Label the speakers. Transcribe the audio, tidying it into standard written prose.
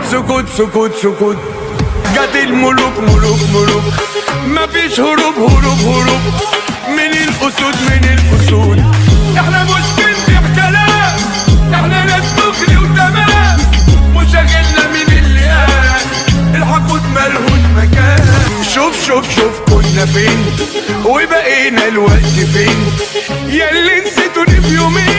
Speaker 1: سكوت سكوت سكوت سكوت. جت الملوك ملوك ملوك، مفيش هروب هروب هروب من الأسود من الأسود. احنا مش بنبيع كلام، احنا ناس دغري وتمام، مشاغلنا من اللي قال الحقود ملهوش مكان. شوف شوف شوف كنا فين وبقينا الوقت فين، ياللي نسيتوني في يومين